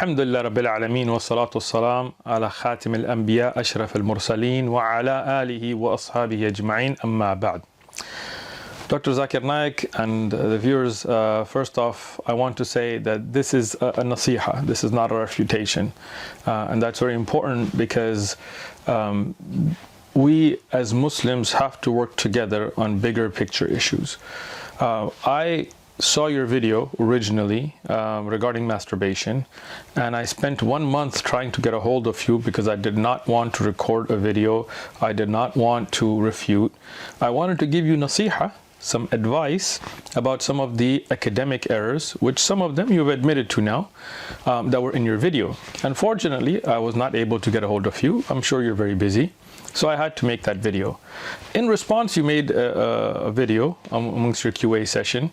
Alhamdulillah Rabbil Alameen wa salatu wassalam ala khatim al-anbiya ashraf al-mursaleen wa ala alihi wa ashabihi ajma'in amma ba'd. Dr. Zakir Naik and the viewers, first off, I want to say that this is a nasiha, this is not a refutation. And that's very important because we as Muslims have to work together on bigger picture issues. I saw your video originally regarding masturbation, and I spent 1 month trying to get a hold of you because I did not want to record a video. I did not want to refute. I wanted to give you nasiha, some advice about some of the academic errors, which some of them you've admitted to now, that were in your video. Unfortunately, I was not able to get a hold of you. I'm sure you're very busy. So I had to make that video. In response, you made a video amongst your QA session,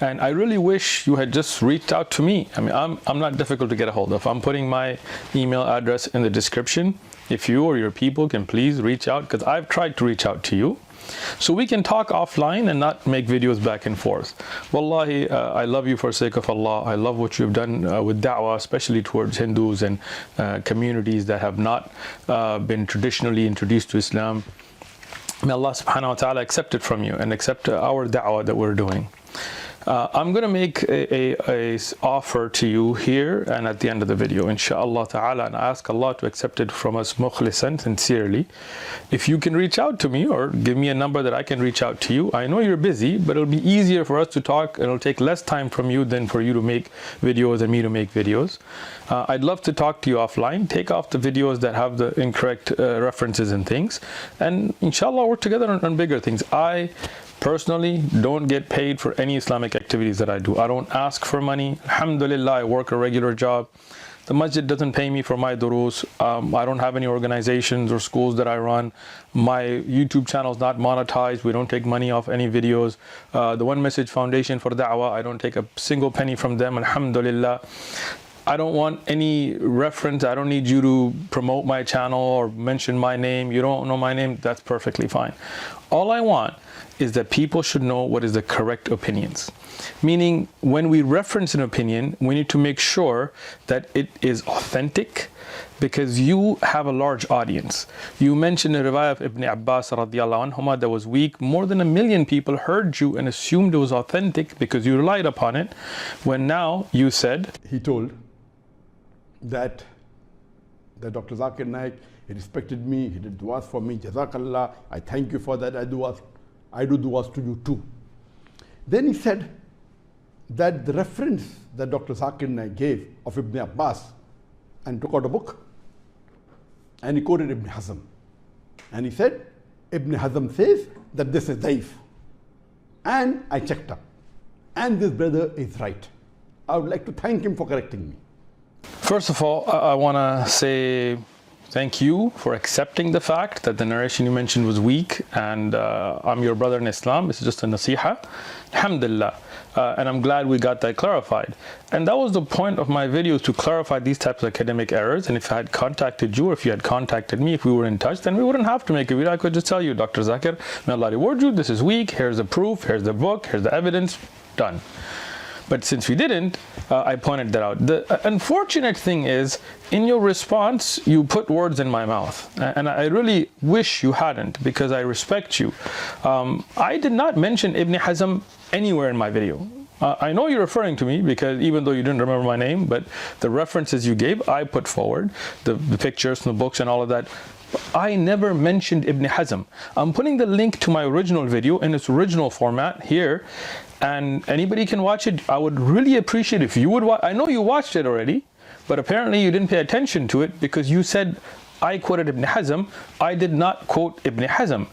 and I really wish you had just reached out to me. I mean, I'm not difficult to get a hold of. I'm putting my email address in the description. If you or your people can please reach out, because I've tried to reach out to you. So we can talk offline and not make videos back and forth. Wallahi, I love you for the sake of Allah. I love what you've done with da'wah, especially towards Hindus and communities that have not been traditionally introduced to Islam. May Allah subhanahu wa ta'ala accept it from you and accept our da'wah that we're doing. I'm going to make a offer to you here and at the end of the video, inshaAllah ta'ala, and I ask Allah to accept it from us mukhlisan, sincerely. If you can reach out to me or give me a number that I can reach out to you. I know you're busy, but it'll be easier for us to talk. It'll take less time from you than for you to make videos and me to make videos. I'd love to talk to you offline. Take off the videos that have the incorrect references and things, and inshallah work together on bigger things. I personally don't get paid for any Islamic activities that I do. I don't ask for money. Alhamdulillah, I work a regular job. The masjid doesn't pay me for my durus. I don't have any organizations or schools that I run. My YouTube channel is not monetized. We don't take money off any videos. The One Message Foundation for Da'wah, I don't take a single penny from them, alhamdulillah. I don't want any reference. I don't need you to promote my channel or mention my name. You don't know my name, that's perfectly fine. All I want is that people should know what is the correct opinions. Meaning, when we reference an opinion, we need to make sure that it is authentic, because you have a large audience. You mentioned a riwayah of Ibn Abbas radiallahu anhuma that was weak. More than 1 million people heard you and assumed it was authentic because you relied upon it, when now you said, he told that Dr. Zakir Naik, he respected me, he did du'as for me, Jazakallah, I thank you for that, I do du'as to you too. Then he said that the reference that Dr. Zakir Naik gave of Ibn Abbas, and took out a book and he quoted Ibn Hazm, and he said Ibn Hazm says that this is daif, and I checked up and this brother is right. I would like to thank him for correcting me. First of all, I want to say thank you for accepting the fact that the narration you mentioned was weak, and I'm your brother in Islam. It's just a nasiha. Alhamdulillah. And I'm glad we got that clarified. And that was the point of my videos, to clarify these types of academic errors. And if I had contacted you, or if you had contacted me, if we were in touch, then we wouldn't have to make a video. I could just tell you, Dr. Zakir, may Allah reward you, this is weak, here's the proof, here's the book, here's the evidence, done. But since we didn't, I pointed that out. The unfortunate thing is, in your response, you put words in my mouth. And I really wish you hadn't, because I respect you. I did not mention Ibn Hazm anywhere in my video. I know you're referring to me, because even though you didn't remember my name, but the references you gave, I put forward, the pictures from the books and all of that. I never mentioned Ibn Hazm. I'm putting the link to my original video in its original format here, and anybody can watch it. I would really appreciate if you would watch. I know you watched it already, but apparently you didn't pay attention to it, because you said I quoted Ibn Hazm. I did not quote Ibn Hazm.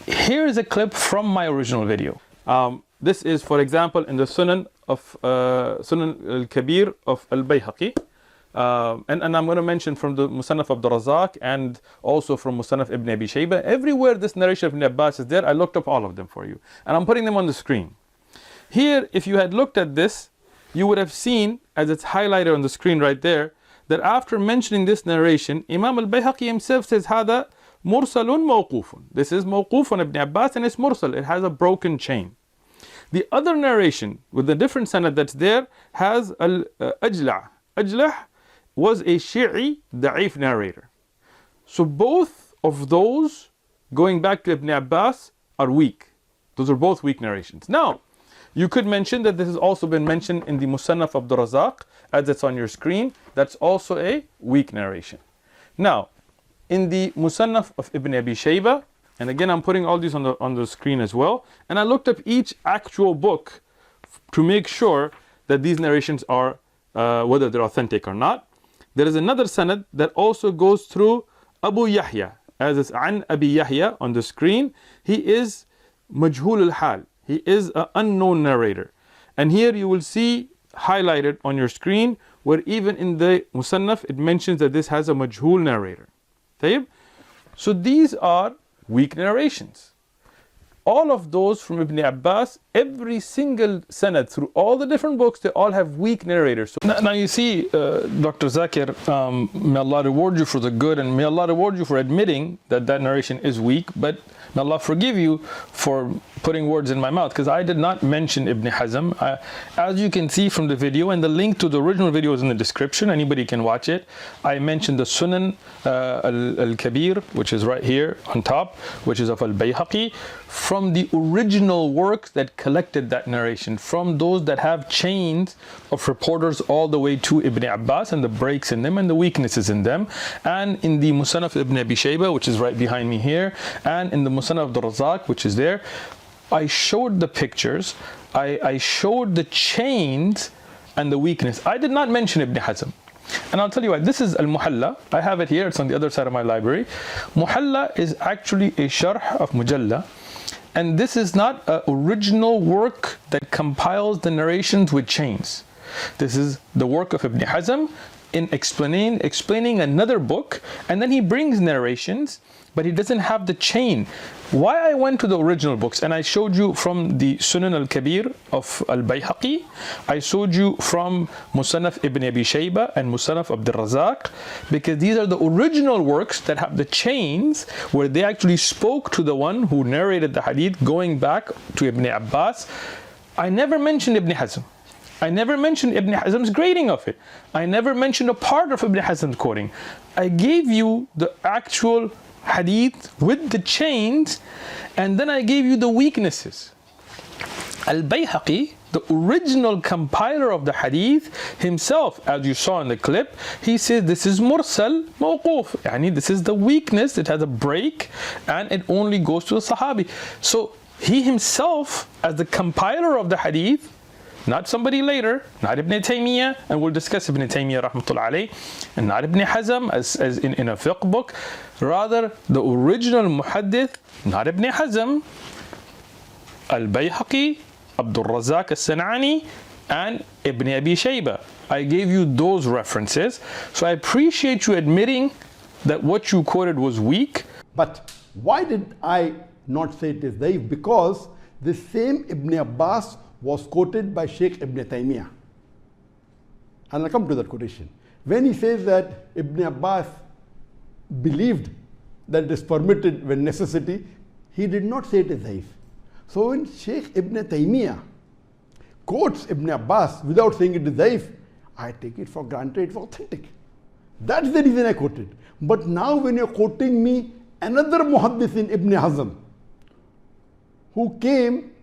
Here is a clip from my original video. This is, for example, in the Sunan al-Kabir of al-Bayhaqi. And I'm going to mention from the Musannaf Abdul Razak and also from Musannaf Ibn Abi Shayba. Everywhere this narration of Ibn Abbas is there, I looked up all of them for you. And I'm putting them on the screen. Here, if you had looked at this, you would have seen, as it's highlighted on the screen right there, that after mentioning this narration, Imam al-Bayhaqi himself says, هذا مرسل موقوف. This is موقوف on Ibn Abbas, and it's mursal. It has a broken chain. The other narration with the different sanad that's there has al-Ajla'. Ajla' was a Shi'i da'if narrator. So both of those, going back to Ibn Abbas, are weak. Those are both weak narrations. Now, you could mention that this has also been mentioned in the Musannaf of Abdur Razzaq, as it's on your screen. That's also a weak narration. Now, in the Musannaf of Ibn Abi Shayba, and again I'm putting all these on the screen as well, and I looked up each actual book to make sure that these narrations are, whether they're authentic or not. There is another sanad that also goes through Abu Yahya, as is an Abi Yahya on the screen. He is majhul al-hal. He is an unknown narrator. And here you will see highlighted on your screen where even in the Musannaf it mentions that this has a majhul narrator. So these are weak narrations. All of those from Ibn Abbas, every single sanad through all the different books, they all have weak narrators. So now you see, Dr. Zakir, may Allah reward you for the good, and may Allah reward you for admitting that that narration is weak, but may Allah forgive you for putting words in my mouth, because I did not mention Ibn Hazm. As you can see from the video, and the link to the original video is in the description, anybody can watch it. I mentioned the Sunan al-Kabir, which is right here on top, which is of al-Bayhaqi, from the original works that collected that narration, from those that have chains of reporters all the way to Ibn Abbas, and the breaks in them and the weaknesses in them, and in the Musannaf Ibn Abi Shayba, which is right behind me here, and in the Musannaf Abdur Razzaq, which is there. I showed the pictures, I showed the chains and the weakness. I did not mention Ibn Hazm. And I'll tell you why. This is Al-Muhalla. I have it here. It's on the other side of my library. Muhalla is actually a sharh of Mujalla. And this is not an original work that compiles the narrations with chains. This is the work of Ibn Hazm in explaining another book, and then he brings narrations, but he doesn't have the chain. Why I went to the original books, and I showed you from the Sunan al-Kabir of al-Bayhaqi, I showed you from Musannaf Ibn Abi Shayba and Musannaf Abdur Razzaq, because these are the original works that have the chains where they actually spoke to the one who narrated the hadith going back to Ibn Abbas. I never mentioned Ibn Hazm. I never mentioned Ibn Hazm's grading of it. I never mentioned a part of Ibn Hazm's quoting. I gave you the actual hadith with the chains, and then I gave you the weaknesses. Al-Bayhaqi, the original compiler of the hadith himself, as you saw in the clip, he says this is mursal mawquf, yani this is the weakness, it has a break and it only goes to the sahabi. So he himself, as the compiler of the hadith, not somebody later, not Ibn Taymiyyah, and we'll discuss Ibn Taymiyyah rahmatullah alayh, and not Ibn Hazm as in a fiqh book, rather the original muhaddith, not Ibn Hazm, Al-Bayhaqi, Abdur Razzaq al-San'ani, and Ibn Abi Shayba. I gave you those references, so I appreciate you admitting that what you quoted was weak. But why did I not say it is daif? Because the same Ibn Abbas was quoted by Shaykh Ibn Taymiyyah. And I'll come to that quotation. When he says that Ibn Abbas believed that it is permitted when necessity, he did not say it is daif. So when Shaykh Ibn Taymiyyah quotes Ibn Abbas without saying it is daif, I take it for granted it's authentic. That's the reason I quoted. But now when you're quoting me another muhaddith in Ibn Hazm, who came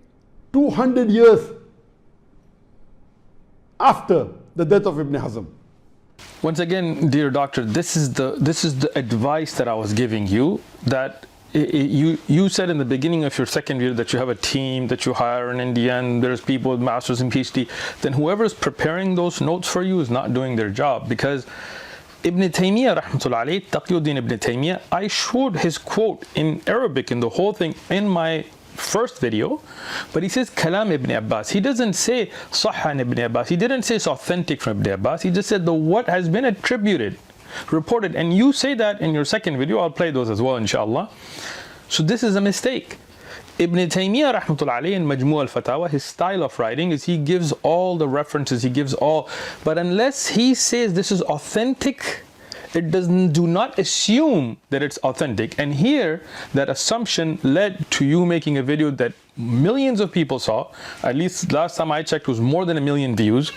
200 years after the death of Ibn Hazm. Once again, dear doctor, this is the advice that I was giving you, that you said in the beginning of your second year that you have a team that you hire in India and there's people with masters and PhD. Then whoever is preparing those notes for you is not doing their job, because Ibn Taymiyyah rahmatullah alayhi, Taqiyuddin Ibn Taymiyyah, I showed his quote in Arabic in the whole thing in my first video, but he says Kalam Ibn Abbas. He doesn't say Sahhan Ibn Abbas. He didn't say it's authentic from Ibn Abbas. He just said the what has been attributed, reported, and you say that in your second video. I'll play those as well, inshallah. So this is a mistake. Ibn Taymiyyah rahmatullah alayhi in Majmu' al-Fatawa, his style of writing is he gives all the references, he gives all, but unless he says this is authentic It do not assume that it's authentic. And here, that assumption led to you making a video that millions of people saw. At least last time I checked was more than 1 million views.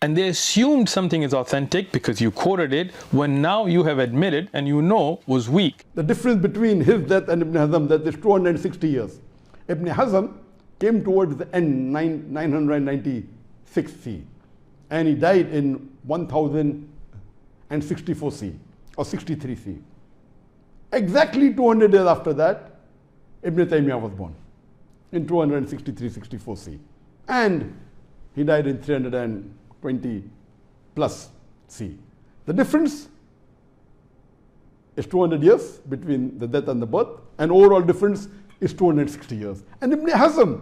And they assumed something is authentic because you quoted it, when now you have admitted and you know was weak. The difference between his death and Ibn Hazm, that is 260 years. Ibn Hazm came towards the end, 996 C, and he died in 1064 C or 63 C. Exactly 200 years after that, Ibn Taymiyyah was born in 263-64 C, and he died in 320 plus C. The difference is 200 years between the death and the birth, and overall difference is 260 years. And Ibn Hazm,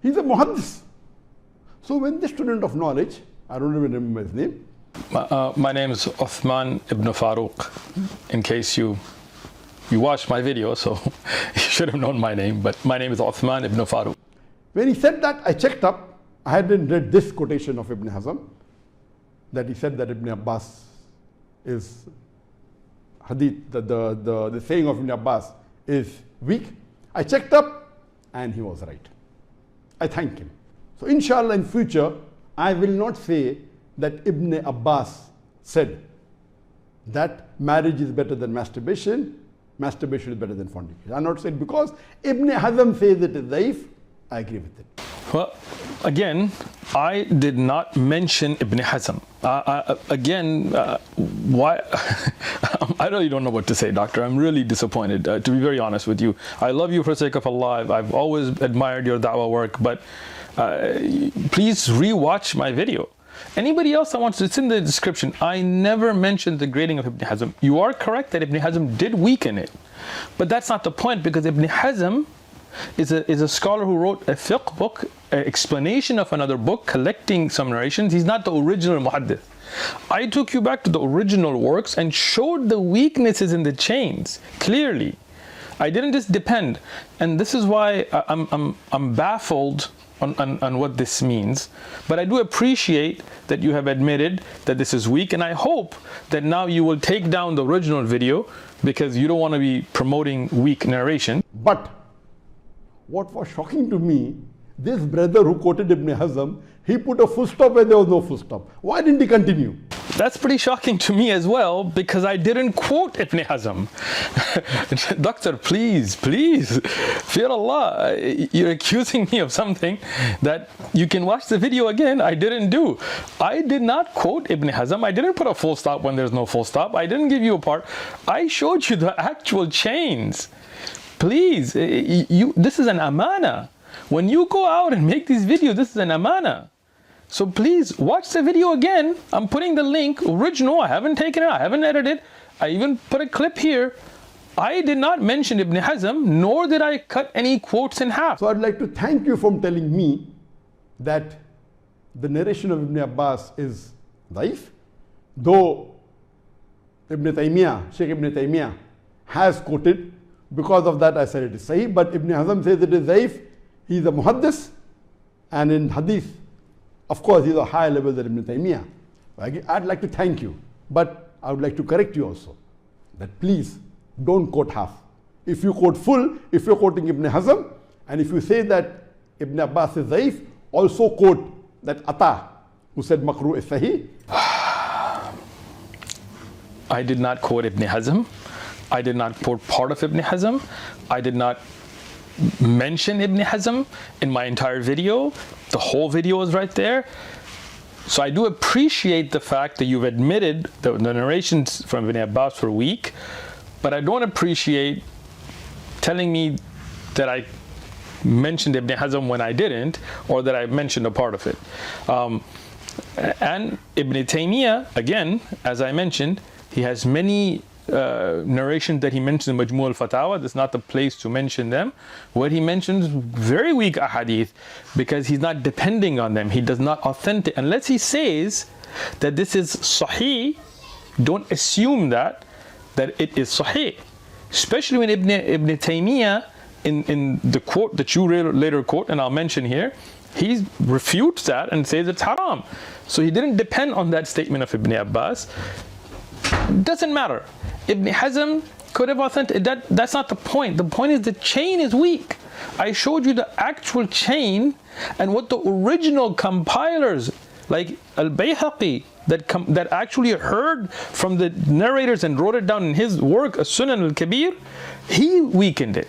he's a muhaddis. So when the student of knowledge, I don't even remember his name. My name is Uthmanibnfarooq, in case you watched my video, so you should have known my name, but my name is Uthmanibnfarooq. When he said that, I checked up. I hadn't read this quotation of Ibn Hazm, that he said that Ibn Abbas is hadith, the saying of Ibn Abbas is weak. I checked up and he was right. I thank him. So inshallah in future, I will not say that Ibn Abbas said that marriage is better than masturbation, masturbation is better than fornication. I not said because Ibn Hazm says it is daif, I agree with it. Well, again, I did not mention Ibn Hazm. Why? I really don't know what to say, doctor. I'm really disappointed, to be very honest with you. I love you for the sake of Allah. I've always admired your da'wah work, but please re-watch my video. Anybody else that wants to, it's in the description. I never mentioned the grading of Ibn Hazm. You are correct that Ibn Hazm did weaken it, but that's not the point, because Ibn Hazm is a scholar who wrote a fiqh book, an explanation of another book, collecting some narrations. He's not the original muhaddith. I took you back to the original works and showed the weaknesses in the chains clearly. I didn't just depend, and this is why I'm baffled on what this means. But I do appreciate that you have admitted that this is weak, and I hope that now you will take down the original video because you don't want to be promoting weak narration. But what was shocking to me, this brother who quoted Ibn Hazm, he put a full stop where there was no full stop. Why didn't he continue? That's pretty shocking to me as well, because I didn't quote Ibn Hazm. Doctor, please, fear Allah. You're accusing me of something that you can watch the video again. I didn't do. I did not quote Ibn Hazm. I didn't put a full stop when there's no full stop. I didn't give you a part. I showed you the actual chains. Please, this is an amana. When you go out and make these videos, this is an amana. So please watch the video again. I'm putting the link, original. I haven't taken it, I haven't edited. I even put a clip here. I did not mention Ibn Hazm, nor did I cut any quotes in half. So I'd like to thank you for telling me that the narration of Ibn Abbas is daif, though Ibn Taymiyyah, Shaykh Ibn Taymiyyah has quoted. Because of that I said it is sahih, but Ibn Hazm says it is daif. He is a muhaddis, and in hadith, of course, he is a higher level than Ibn Taymiyyah. I'd like to thank you, but I would like to correct you also, that please don't quote half. If you quote full, if you're quoting Ibn Hazm, and if you say that Ibn Abbas is daif, also quote that Ata, who said makruh is sahih. I did not quote Ibn Hazm. I did not quote part of Ibn Hazm. I did not mention Ibn Hazm in my entire video. The whole video is right there. So I do appreciate the fact that you've admitted that the narrations from Ibn Abbas were weak, but I don't appreciate telling me that I mentioned Ibn Hazm when I didn't, or that I mentioned a part of it. And Ibn Taymiyyah, again, as I mentioned, he has many narrations that he mentions in Majmu' al-Fatawa. That's not the place to mention them, where he mentions very weak ahadith because he's not depending on them. He does not authentic, unless he says that this is sahih. Don't assume that it is sahih, especially when Ibn Taymiyyah in the quote that you later quote, and I'll mention here, he refutes that and says it's haram. So he didn't depend on that statement of Ibn Abbas. Doesn't matter. Ibn Hazm could have authenticated. That's not the point. The point is the chain is weak. I showed you the actual chain and what the original compilers like Al-Bayhaqi that actually heard from the narrators and wrote it down in his work, As-Sunan Al-Kabir, he weakened it.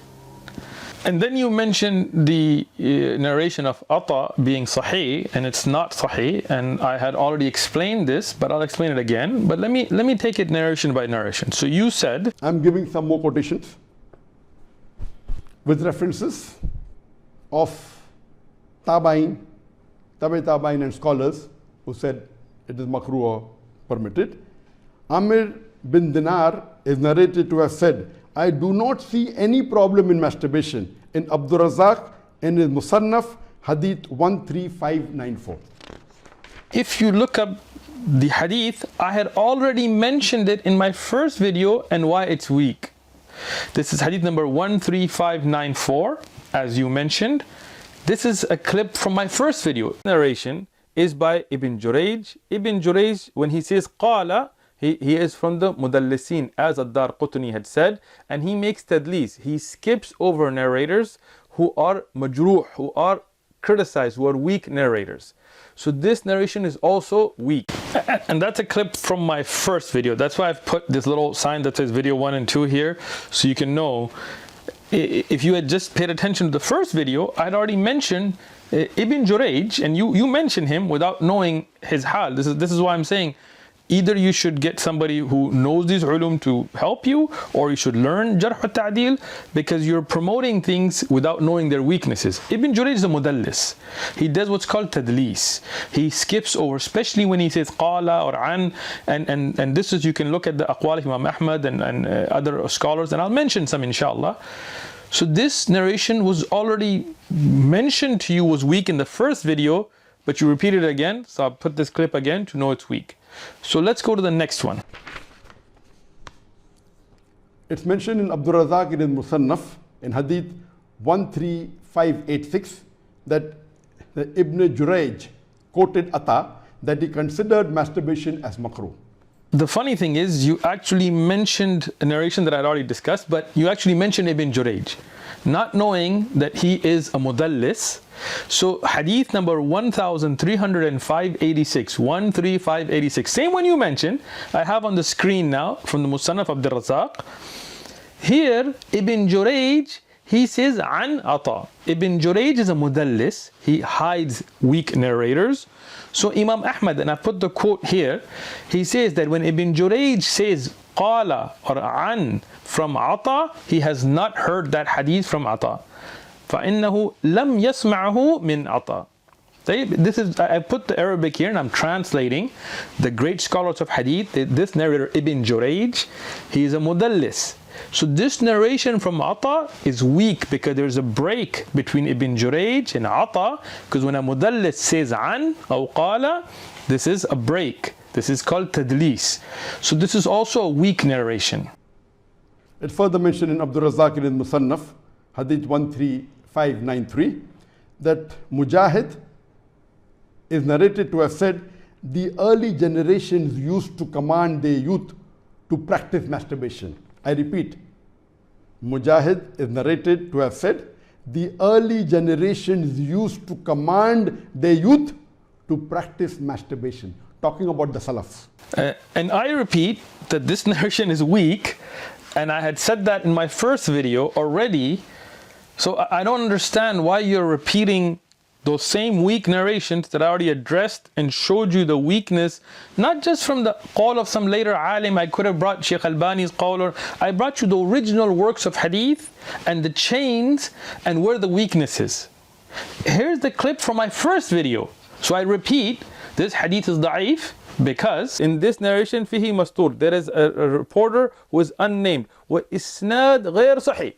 And then you mentioned the narration of Ata being Sahih, and it's not Sahih, and I had already explained this, but I'll explain it again. But let me take it narration by narration. So you said, I'm giving some more quotations with references of Tabain, and scholars who said it is makruh or permitted. Amir bin Dinar is narrated to have said, I do not see any problem in masturbation in Abdul Razak in his Musannaf, Hadith 13594. If you look up the hadith, I had already mentioned it in my first video and why it's weak. This is hadith number 13594, as you mentioned. This is a clip from my first video. Narration is by Ibn Jurayj. Ibn Jurayj, when he says qala, he is from the Mudallisin, as Ad-Darqutni had said, and he makes tadlis. He skips over narrators who are majruh, who are criticized, who are weak narrators. So this narration is also weak. And that's a clip from my first video. That's why I've put this little sign that says video 1 and 2 here, so you can know. If you had just paid attention to the first video, I'd already mentioned Ibn Jurayj, and you mentioned him without knowing his hal. This is why I'm saying, either you should get somebody who knows these ulum to help you, or you should learn jarh wa ta'dil, because you're promoting things without knowing their weaknesses. Ibn Jurayj is a mudallis. He does what's called tadlis. He skips over, especially when he says qala or an, and this is, you can look at the aqwal of Imam Ahmad and other scholars, and I'll mention some inshallah. So this narration was already mentioned to you was weak in the first video, but you repeat it again, so I'll put this clip again to know it's weak. So let's go to the next one. It's mentioned in Abdul Razak in his Musannaf in Hadith 13586 that Ibn Jurayj quoted Ata that he considered masturbation as makruh. The funny thing is, you actually mentioned a narration that I'd already discussed, but you actually mentioned Ibn Jurayj, not knowing that he is a mudallis. So hadith number 130586, 13586, same one you mentioned, I have on the screen now from the Musannaf Abdul Razak. Here, Ibn Jurayj, he says an Ata. Ibn Jurayj is a mudallis. He hides weak narrators. So Imam Ahmad, and I put the quote here, he says that when Ibn Jurayj says qala or an from Ata, he has not heard that hadith from Ata. فَإِنَّهُ لَمْ يَسْمَعَهُ مِنْ عَطَى. This is, I put the Arabic here and I'm translating. The great scholars of hadith, this narrator Ibn Jurayj, he is a mudallis. So this narration from Ata is weak because there's a break between Ibn Jurayj and Ata, because when a mudallis says an or qala, this is a break. This is called tadlis. So this is also a weak narration. It's further mentioned in Abdul Razak in Musannaf, Hadith 13593, that Mujahid is narrated to have said, the early generations used to command their youth to practice masturbation. I repeat, Mujahid is narrated to have said, the early generations used to command their youth to practice masturbation. Talking about the Salaf. And I repeat that this narration is weak, and I had said that in my first video already. So I don't understand why you're repeating those same weak narrations that I already addressed and showed you the weakness, not just from the qawl of some later alim. I could have brought Shaykh Albani's qawl, or I brought you the original works of hadith and the chains and where the weakness is. Here's the clip from my first video. So I repeat, this hadith is da'if because in this narration fihi mastur, there is a reporter who is unnamed. Wa isnad ghair sahih.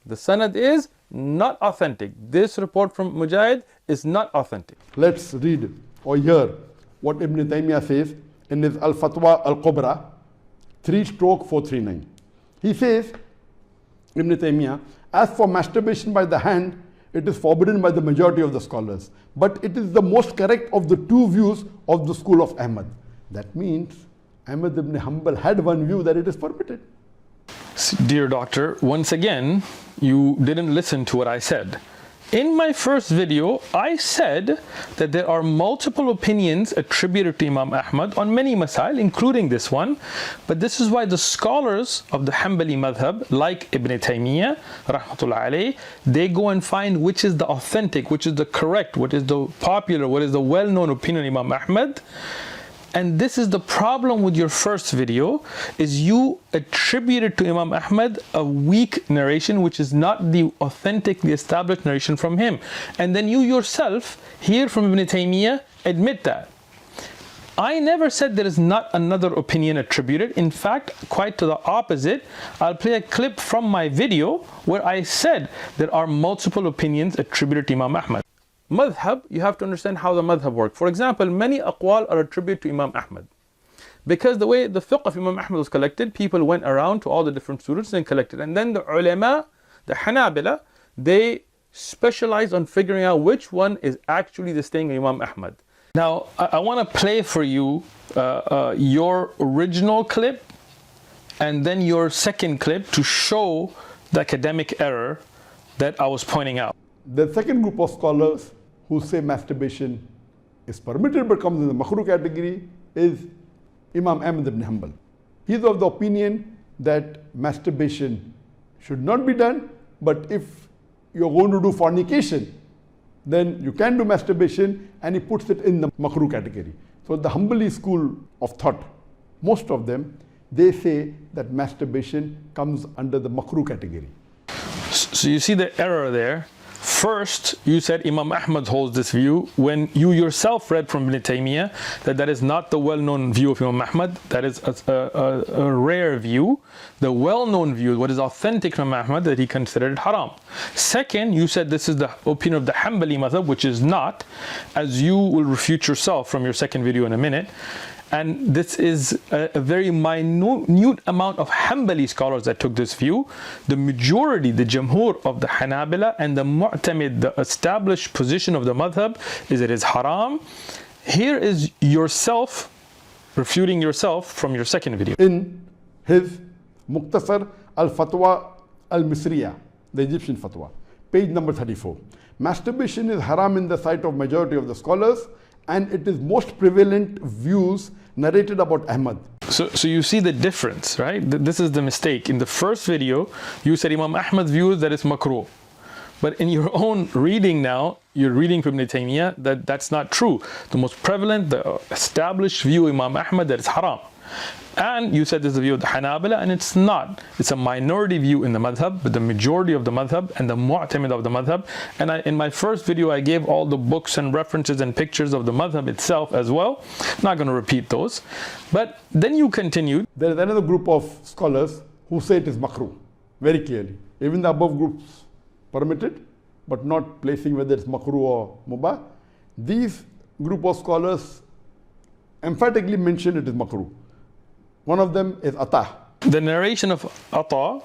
The sanad is not authentic. This report from Mujahid is not authentic. Let's read or hear what Ibn Taymiyyah says in his Al-Fatwa Al-Kubra 3/439. He says, Ibn Taymiyyah, as for masturbation by the hand, it is forbidden by the majority of the scholars, but it is the most correct of the two views of the school of Ahmad. That means Ahmad ibn Hanbal had one view that it is permitted. Dear doctor, once again, you didn't listen to what I said. In my first video, I said that there are multiple opinions attributed to Imam Ahmad on many masail, including this one. But this is why the scholars of the Hanbali madhab, like Ibn Taymiyyah, rahmatullah alayh, they go and find which is the authentic, which is the correct, what is the popular, what is the well-known opinion of Imam Ahmad. And this is the problem with your first video, is you attributed to Imam Ahmad a weak narration, which is not the authentic, the established narration from him. And then you yourself, here from Ibn Taymiyyah, admit that. I never said there is not another opinion attributed. In fact, quite to the opposite. I'll play a clip from my video where I said there are multiple opinions attributed to Imam Ahmad. Madhab, you have to understand how the madhab work. For example, many aqwal are attributed to Imam Ahmad. Because the way the fiqh of Imam Ahmad was collected, people went around to all the different students and collected. And then the ulama, the Hanabila, they specialize on figuring out which one is actually the staying of Imam Ahmad. Now, I want to play for you your original clip and then your second clip to show the academic error that I was pointing out. The second group of scholars who say masturbation is permitted but comes in the makruh category is Imam Ahmad ibn Hanbal. He is of the opinion that masturbation should not be done, but if you're going to do fornication, then you can do masturbation, and he puts it in the makruh category. So the Hanbali school of thought, most of them, they say that masturbation comes under the makruh category. So you see the error there. First, you said Imam Ahmad holds this view when you yourself read from Ibn Taymiyyah that is not the well-known view of Imam Ahmad. That is a rare view. The well-known view, what is authentic from Ahmad, that he considered it haram. Second, you said this is the opinion of the Hanbali madhab, which is not, as you will refute yourself from your second video in a minute. And this is a very minute amount of Hanbali scholars that took this view. The majority, the Jamhur of the Hanabila and the Mu'tamid, the established position of the madhab, is it is haram. Here is yourself refuting yourself from your second video. In his Muqtasar al-Fatwa al-Misriya, the Egyptian fatwa, page number 34. Masturbation is haram in the sight of majority of the scholars, and it is most prevalent views narrated about Ahmad. So you see the difference, right? This is the mistake. In the first video, you said Imam Ahmad's views that it's makruh. But in your own reading now, you're reading from Ibn Taymiyyah that's not true. The most prevalent, the established view of Imam Ahmad, that it's haram. And you said this is the view of the Hanabila, and it's not. It's a minority view in the madhab, but the majority of the madhab and the mu'tamid of the madhab. And in my first video, I gave all the books and references and pictures of the madhab itself as well. I'm not going to repeat those. But then you continued. There is another group of scholars who say it is makruh, very clearly. Even the above groups permitted, but not placing whether it's makruh or mubah. These group of scholars emphatically mention it is makruh. One of them is Ata. The narration of Ata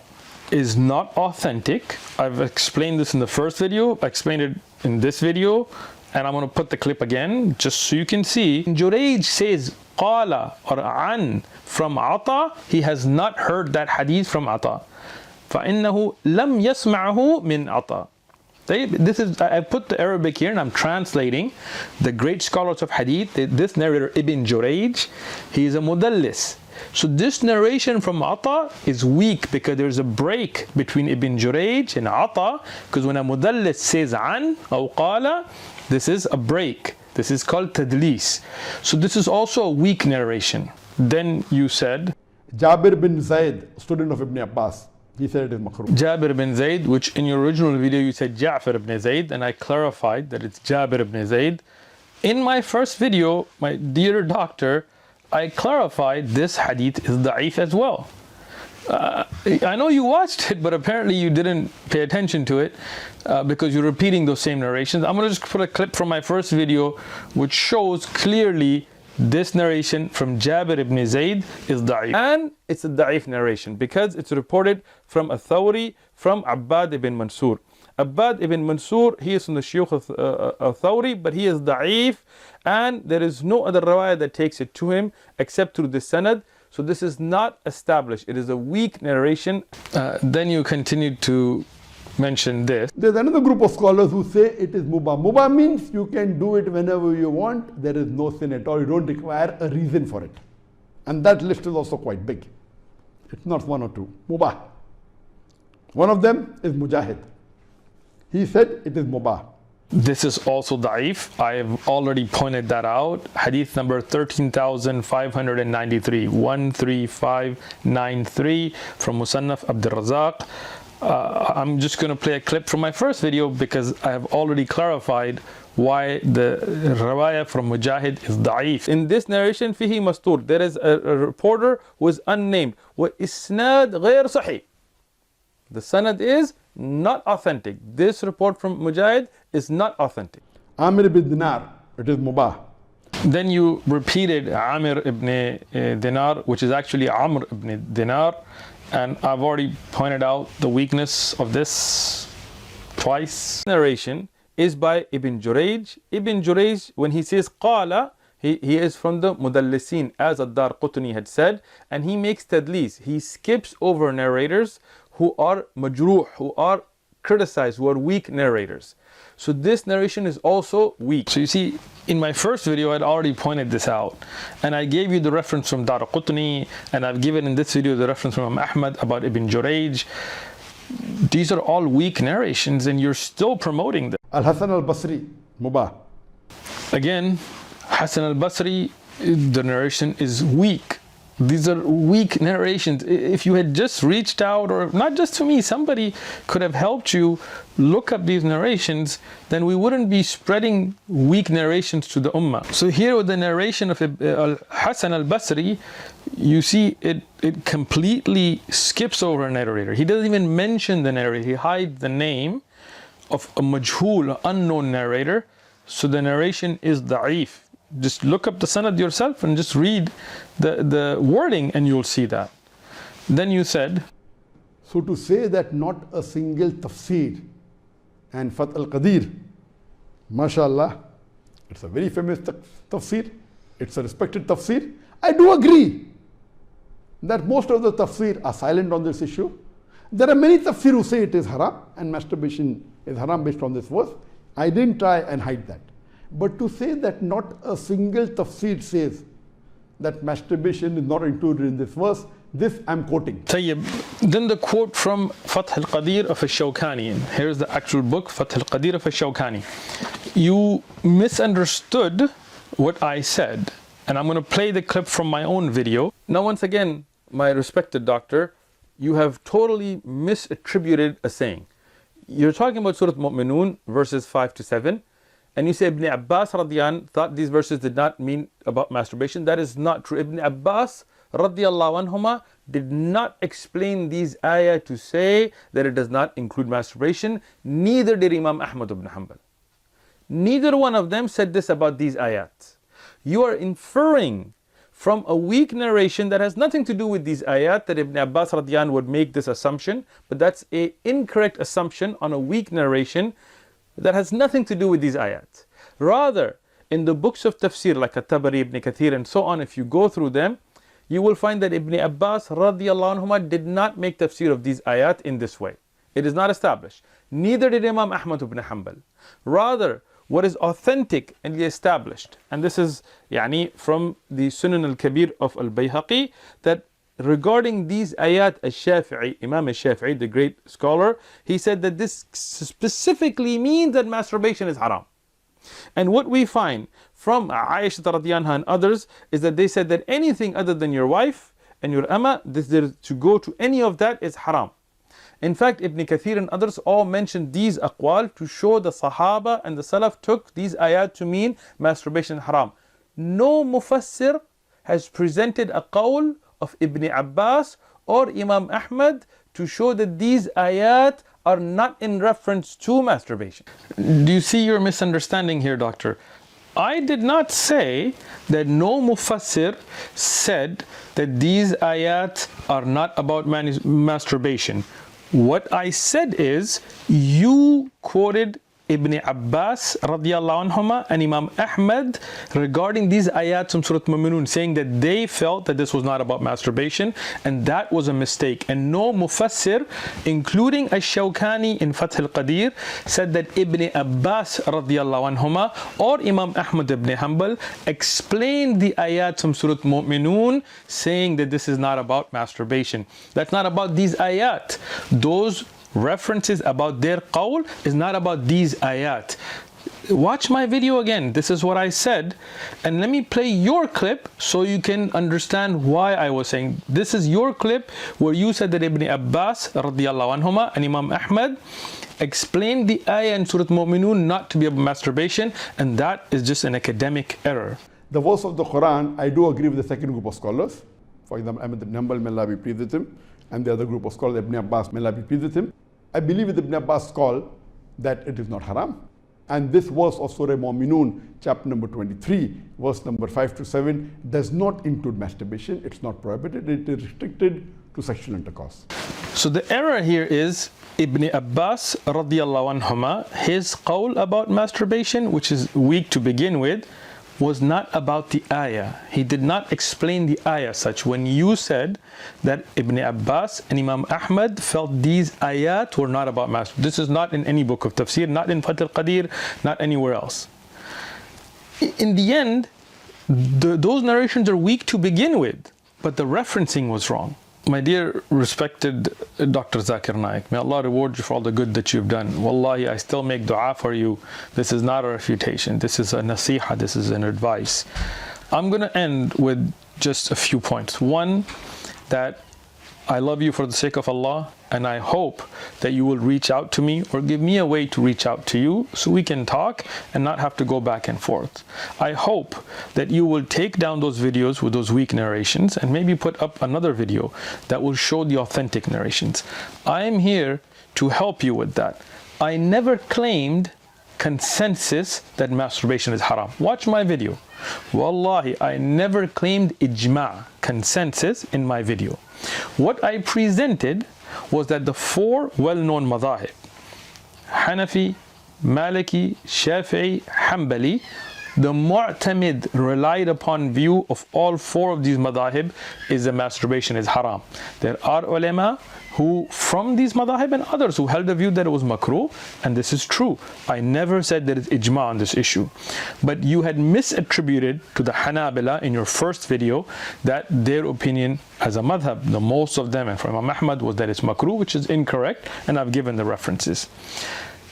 is not authentic. I've explained this in the first video. I explained it in this video. And I'm going to put the clip again just so you can see. Jurayj says Qala or An from Ata. He has not heard that hadith from Ata. فَإِنَّهُ لَمْ يَسْمَعَهُ مِنْ Ata. This is, I put the Arabic here and I'm translating. The great scholars of hadith, this narrator Ibn Jurayj, he is a mudallis. So this narration from Ata is weak because there's a break between Ibn Jurayj and Ata, because when a mudallis says an or qala, this is a break. This is called tadlis. So this is also a weak narration. Then you said Jabir bin Zayd, student of Ibn Abbas, he said it is makruh. Jabir bin Zayd, which in your original video you said Ja'far ibn Zayd, and I clarified that it's Jabir ibn Zayd. In my first video, my dear doctor, I clarified this hadith is da'if as well. I know you watched it, but apparently you didn't pay attention to it because you're repeating those same narrations. I'm going to just put a clip from my first video which shows clearly this narration from Jabir ibn Zayd is da'if. And it's a da'if narration because it's reported from a Thawri, from Abbad ibn Mansur. Abbad ibn Mansur, he is from the Shaykh of Thawri, but he is da'if, and there is no other riwayah that takes it to him except through the sanad. So this is not established. It is a weak narration. Then you continued to mention this. There's another group of scholars who say it is mubah. Mubah means you can do it whenever you want. There is no sin at all. You don't require a reason for it. And that list is also quite big. It's not one or two. Mubah. One of them is Mujahid. He said it is mubah. This is also da'if. I have already pointed that out. Hadith number 13,593, 13593 from Musannaf Abdul Razak. I'm just going to play a clip from my first video because I have already clarified why the riwayah from Mujahid is da'if. In this narration, fihi mastur, there is a reporter who is unnamed. وَإِسْنَادْ غَيْرْ صَحِيح. The sanad is not authentic. This report from Mujahid is not authentic. Amir ibn Dinar, it is mubah. Then you repeated Amir ibn Dinar, which is actually Amr ibn Dinar. And I've already pointed out the weakness of this twice. Narration is by Ibn Jurayj. Ibn Jurayj, when he says qala, he is from the mudallisin, as Ad-Darqutni had said, and he makes tadlis. He skips over narrators who are majruh, who are criticized, who are weak narrators. So this narration is also weak. So you see, in my first video, I'd already pointed this out. And I gave you the reference from Darqutni, and I've given in this video the reference from Ahmad about Ibn Jurayj. These are all weak narrations, and you're still promoting them. Al-Hasan al-Basri, mubah. Again, Hasan al-Basri, the narration is weak. These are weak narrations. If you had just reached out, or not just to me, somebody could have helped you look up these narrations, then we wouldn't be spreading weak narrations to the ummah. So here with the narration of Hasan al-Basri, you see it completely skips over a narrator. He doesn't even mention the narrator. He hides the name of a majhul, unknown narrator. So the narration is da'if. Just look up the sanad yourself and just read the wording and you'll see that. Then you said, so to say that not a single tafsir and Fath al-Qadir, mashallah, it's a very famous tafsir, it's a respected tafsir. I do agree that most of the tafsir are silent on this issue. There are many tafsir who say it is haram and masturbation is haram based on this verse. I didn't try and hide that. But to say that not a single tafsir says that masturbation is not included in this verse, this I'm quoting. Tayyib. Then the quote from Fath al-Qadir of al-Shawkani. And here's the actual book, Fath al-Qadir of al-Shawkani. You misunderstood what I said. And I'm going to play the clip from my own video. Now, once again, my respected doctor, you have totally misattributed a saying. You're talking about Surah Mu'minun, verses 5 to 7. And you say Ibn Abbas radiyan thought these verses did not mean about masturbation. That is not true. Ibn Abbas radiyallahu anhuma did not explain these ayah to say that it does not include masturbation. Neither did Imam Ahmad ibn Hanbal. Neither one of them said this about these ayat. You are inferring from a weak narration that has nothing to do with these ayat that Ibn Abbas radiyan would make this assumption, but that's an incorrect assumption on a weak narration that has nothing to do with these ayat. Rather, in the books of tafsir like At-Tabari, Ibn Kathir and so on, if you go through them, you will find that Ibn Abbas radiyallahu anhuma did not make tafsir of these ayat in this way. It is not established. Neither did Imam Ahmad ibn Hanbal. Rather, what is authentic and established, and this is from the Sunan al-Kabir of al-Bayhaqi, that regarding these ayat, al-Shafi'i, Imam al-Shafi'i, the great scholar, he said that this specifically means that masturbation is haram. And what we find from Aisha radhiyallahu anha and others is that they said that anything other than your wife and your amma, to go to any of that is haram. In fact, Ibn Kathir and others all mentioned these aqwal to show the Sahaba and the Salaf took these ayat to mean masturbation haram. No mufassir has presented a qawl of Ibn Abbas or Imam Ahmad to show that these ayat are not in reference to masturbation. Do you see your misunderstanding here, doctor? I did not say that no mufassir said that these ayat are not about masturbation. What I said is, you quoted Ibn Abbas radiallahu anhuma and Imam Ahmad regarding these ayats from Surah Mu'minun, saying that they felt that this was not about masturbation, and that was a mistake. And no mufassir, including Ash-Shawkani in Fath al-Qadir, said that Ibn Abbas radiallahu anhuma or Imam Ahmad ibn Hanbal explained the ayats from Surah Mu'minun, saying that this is not about masturbation. That's not about these ayat. Those references about their qawl is not about these ayat. Watch my video again. This is what I said, and let me play your clip so you can understand why I was saying. This is your clip where you said that Ibn Abbas radiallahu anhuma and Imam Ahmad explained the ayah in Surah Mu'minun not to be about masturbation, and that is just an academic error. The verse of the Quran, I do agree with the second group of scholars. For example, Ahmad ibn Hanbal, may Allah be pleased with him, and the other group of scholars, Ibn Abbas, may Allah be pleased with him. I believe with Ibn Abbas' call that it is not haram. And this verse of Surah Mu'minun, chapter number 23, verse number 5 to 7, does not include masturbation. It's not prohibited. It is restricted to sexual intercourse. So the error here is Ibn Abbas radiallahu anhuma, his qawl about masturbation, which is weak to begin with, was not about the ayah. He did not explain the ayah such. When you said that Ibn Abbas and Imam Ahmad felt these ayat were not about masturbation. This is not in any book of tafsir, not in Fath al-Qadir, not anywhere else. In the end, those narrations are weak to begin with, but the referencing was wrong. My dear respected Dr. Zakir Naik, may Allah reward you for all the good that you've done. Wallahi, I still make dua for you. This is not a refutation. This is a nasiha. This is an advice. I'm going to end with just a few points. One, that I love you for the sake of Allah, and I hope that you will reach out to me or give me a way to reach out to you so we can talk and not have to go back and forth. I hope that you will take down those videos with those weak narrations and maybe put up another video that will show the authentic narrations. I am here to help you with that. I never claimed consensus that masturbation is haram. Watch my video. Wallahi, I never claimed ijma', consensus, in my video. What I presented was that the four well-known madhahib, Hanafi, Maliki, Shafi'i, Hanbali, the mu'tamid relied upon view of all four of these madhahib is that masturbation is haram. There are ulama who from these madhahib and others who held the view that it was makruh, and this is true. I never said there is ijma on this issue. But you had misattributed to the Hanabila in your first video that their opinion as a madhab, the most of them and from Imam Ahmad, was that it's makruh, which is incorrect, and I've given the references.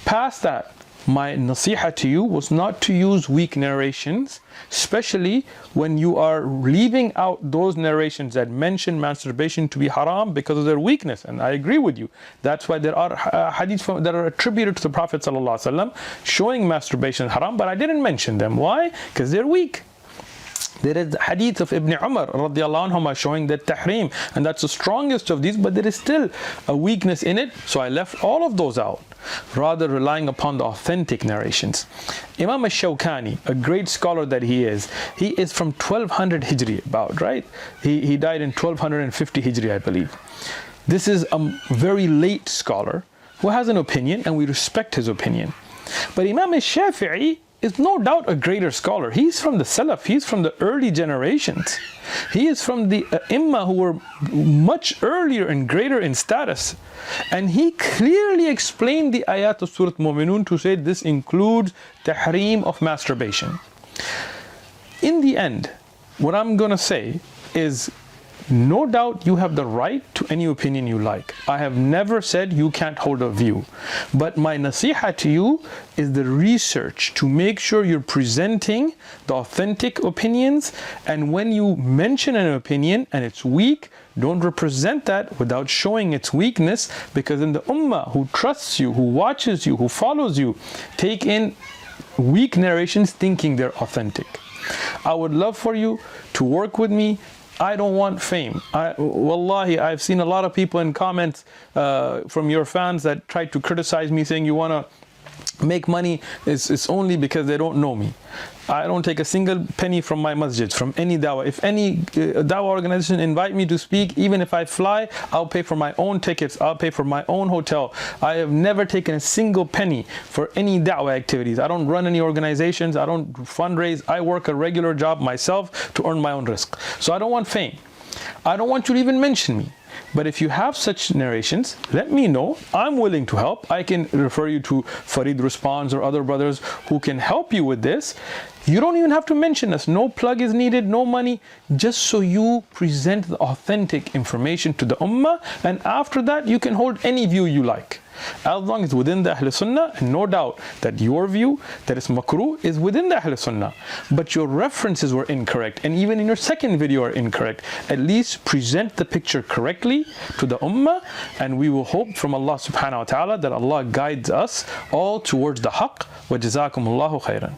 Past that, my nasiha to you was not to use weak narrations, especially when you are leaving out those narrations that mention masturbation to be haram because of their weakness. And I agree with you. That's why there are hadiths that are attributed to the Prophet ﷺ showing masturbation haram, but I didn't mention them. Why? Because they're weak. There is the hadith of Ibn Umar radiallahu anhuma showing that tahrim, and that's the strongest of these, but there is still a weakness in it, so I left all of those out, rather relying upon the authentic narrations. Imam Ash-Shawkani, a great scholar that he is from 1200 Hijri about, right? He died in 1250 Hijri, I believe. This is a very late scholar who has an opinion, and we respect his opinion. But Imam Ash-Shafi'i is no doubt a greater scholar. He's from the Salaf, he's from the early generations. He is from the Imma who were much earlier and greater in status. And he clearly explained the ayat of Surah Mu'minun to say this includes tahrim of masturbation. In the end, what I'm going to say is, no doubt you have the right to any opinion you like. I have never said you can't hold a view. But my nasiha to you is the research to make sure you're presenting the authentic opinions. And when you mention an opinion and it's weak, don't represent that without showing its weakness, because in the ummah who trusts you, who watches you, who follows you, take in weak narrations thinking they're authentic. I would love for you to work with me. I don't want fame. Wallahi, I've seen a lot of people in comments from your fans that try to criticize me, saying you want to make money is only because they don't know me. I don't take a single penny from my masjids, from any dawah. If any dawah organization invite me to speak, even if I fly, I'll pay for my own tickets, I'll pay for my own hotel. I have never taken a single penny for any dawah activities. I don't run any organizations, I don't fundraise. I work a regular job myself to earn my own rizq. So I don't want fame. I don't want you to even mention me. But if you have such narrations, let me know. I'm willing to help. I can refer you to Farid Responds or other brothers who can help you with this. You don't even have to mention us. No plug is needed, no money. Just so you present the authentic information to the ummah. And after that, you can hold any view you like. As long as within the Ahl Sunnah, and no doubt that your view, that is makruh, is within the Ahl Sunnah. But your references were incorrect, and even in your second video are incorrect. At least present the picture correctly to the ummah, and we will hope from Allah subhanahu wa ta'ala that Allah guides us all towards the haqq. Wa jazakumullahu khairan.